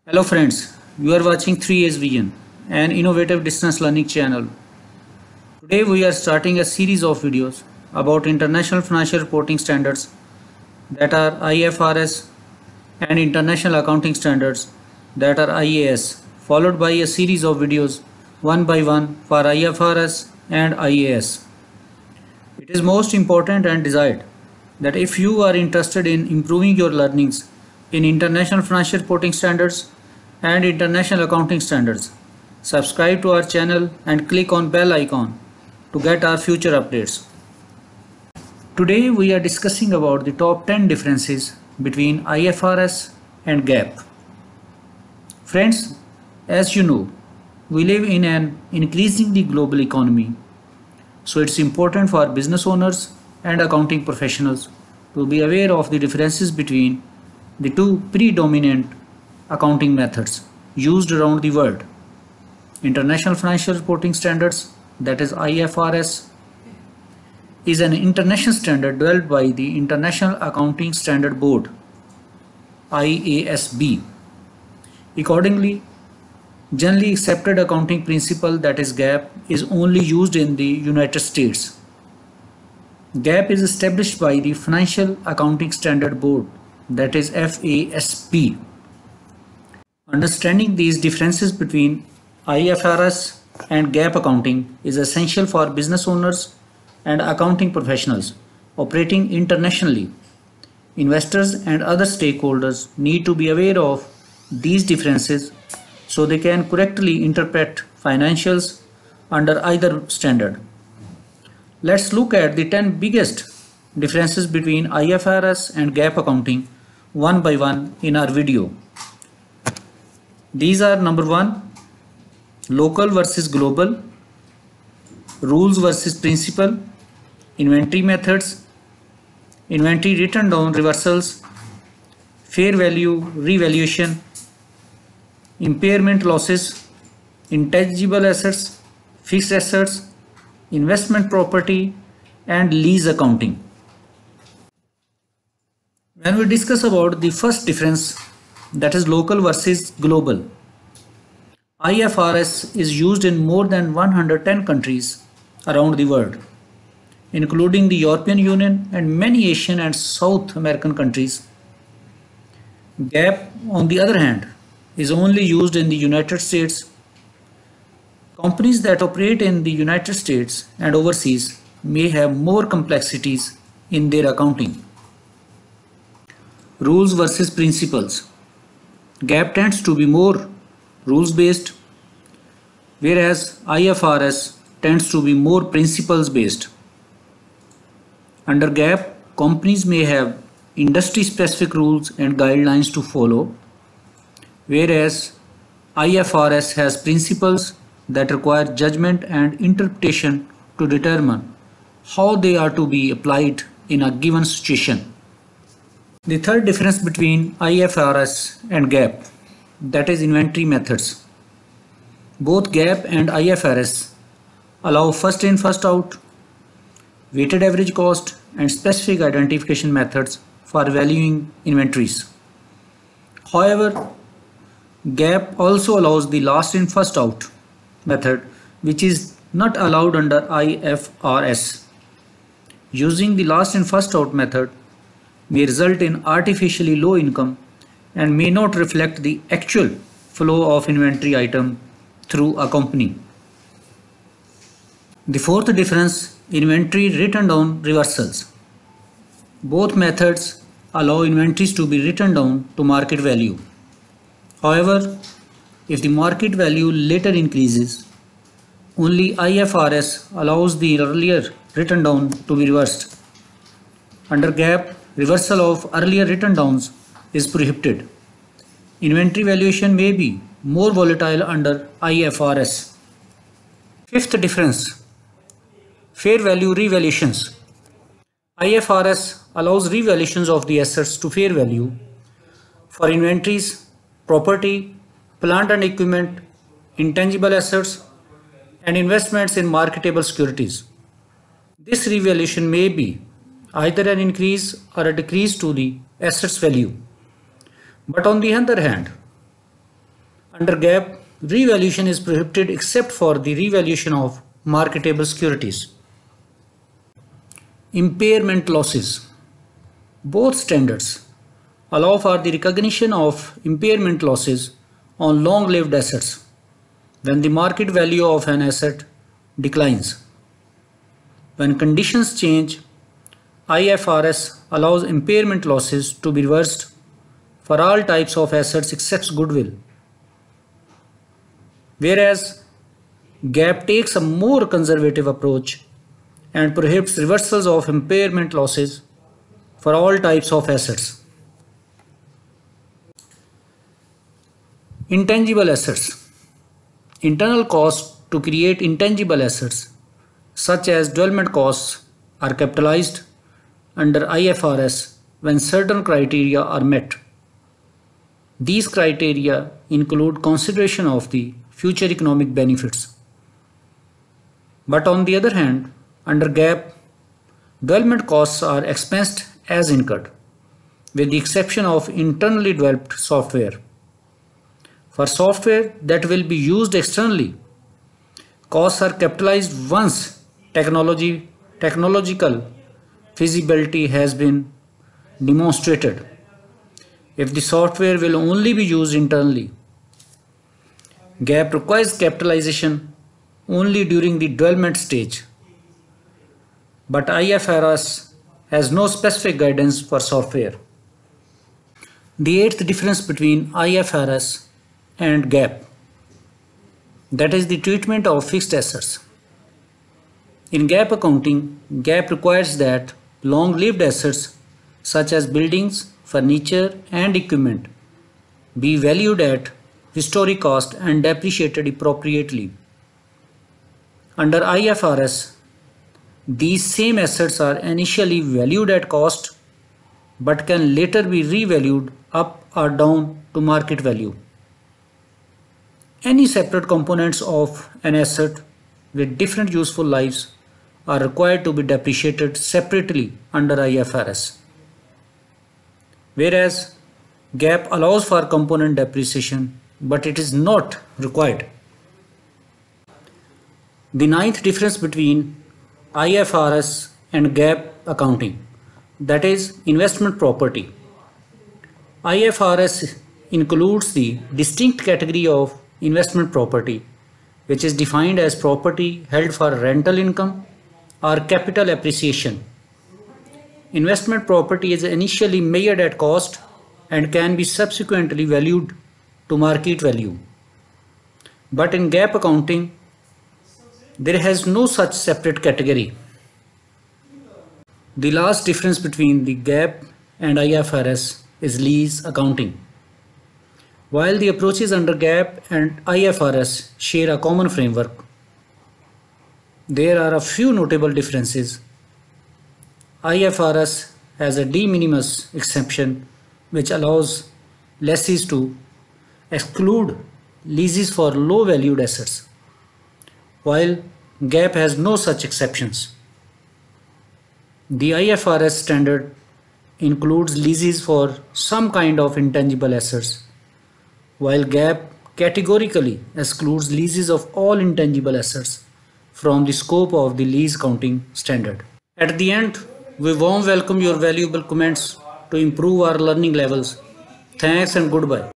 Hello friends, you are watching 3A's Vision, an innovative distance learning channel. Today we are starting a series of videos about international financial reporting standards that are IFRS and international accounting standards that are IAS, followed by a series of videos one by one for IFRS and IAS. It is most important and desired that if you are interested in improving your learnings in international financial reporting standards and international accounting standards, subscribe to our channel and click on bell icon to get our future updates. Today we are discussing about the top 10 differences between IFRS and GAAP. Friends, as you know, we live in an increasingly global economy, so it's important for business owners and accounting professionals to be aware of the differences between the two predominant accounting methods used around the world. International Financial Reporting Standards, that is IFRS, is an international standard developed by the International Accounting Standard Board, IASB. Accordingly, generally accepted accounting principle, that is GAAP, is only used in the United States. GAAP is established by the Financial Accounting Standard Board, that is FASB. Understanding these differences between IFRS and GAAP accounting is essential for business owners and accounting professionals operating internationally. Investors and other stakeholders need to be aware of these differences so they can correctly interpret financials under either standard. Let's look at the 10 biggest differences between IFRS and GAAP accounting one by one in our video. These are: number 1, local versus global, rules versus principle, inventory methods, inventory written down reversals, fair value revaluation, impairment losses, intangible assets, fixed assets, investment property, and lease accounting. When we discuss about the first difference, that is local versus global, IFRS is used in more than 110 countries around the world, including the European Union and many Asian and South American countries. GAAP, on the other hand, is only used in the United States. Companies that operate in the United States and overseas may have more complexities in their accounting. Rules versus principles. GAAP tends to be more rules based, whereas IFRS tends to be more principles based. Under GAAP, companies may have industry specific rules and guidelines to follow, whereas IFRS has principles that require judgment and interpretation to determine how they are to be applied in a given situation. The third difference between IFRS and GAAP, that is inventory methods. Both GAAP and IFRS allow first in first out, weighted average cost, and specific identification methods for valuing inventories. However, GAAP also allows the last in first out method, which is not allowed under IFRS. Using the last in first out method may result in artificially low income and may not reflect the actual flow of inventory item through a company. The fourth difference, inventory written down reversals. Both methods allow inventories to be written down to market value. However, if the market value later increases, only IFRS allows the earlier written down to be reversed. Under GAAP, reversal of earlier written downs is prohibited. Inventory valuation may be more volatile under IFRS. Fifth difference, fair value revaluations. IFRS allows revaluations of the assets to fair value for inventories, property, plant and equipment, intangible assets, and investments in marketable securities. This revaluation may be either an increase or a decrease to the assets value. But on the other hand, Under GAAP, revaluation is prohibited except for the revaluation of marketable securities. Impairment losses. Both standards allow for the recognition of impairment losses on long-lived assets when the market value of an asset declines. When conditions change, IFRS allows impairment losses to be reversed for all types of assets except goodwill, whereas GAAP takes a more conservative approach and prohibits reversals of impairment losses for all types of assets. Intangible assets. Internal costs to create intangible assets, such as development costs, are capitalized under IFRS when certain criteria are met. These criteria include consideration of the future economic benefits. But on the other hand, under GAAP, development costs are expensed as incurred, with the exception of internally developed software. For software that will be used externally, costs are capitalized once technological feasibility has been demonstrated. If the software will only be used internally, GAAP requires capitalization only during the development stage, but IFRS has no specific guidance for software. The eighth difference between IFRS and GAAP, that is the treatment of fixed assets. In GAAP accounting, GAAP requires that long-lived assets such as buildings, furniture and equipment be valued at historic cost and depreciated appropriately. Under IFRS, these same assets are initially valued at cost but can later be revalued up or down to market value. Any separate components of an asset with different useful lives are required to be depreciated separately under IFRS, whereas GAAP allows for component depreciation, but it is not required. The ninth difference between IFRS and GAAP accounting, that is investment property. IFRS includes the distinct category of investment property, which is defined as property held for rental income or capital appreciation. Investment property is initially measured at cost and can be subsequently valued to market value. But in GAAP accounting, there has no such separate category. The last difference between the GAAP and IFRS is lease accounting. While the approaches under GAAP and IFRS share a common framework, there are a few notable differences. IFRS has a de minimis exception which allows lessees to exclude leases for low valued assets, while GAAP has no such exceptions. The IFRS standard includes leases for some kind of intangible assets, while GAAP categorically excludes leases of all intangible assets from the scope of the lease accounting standard. At the end, we warm welcome your valuable comments to improve our learning levels. Thanks and goodbye.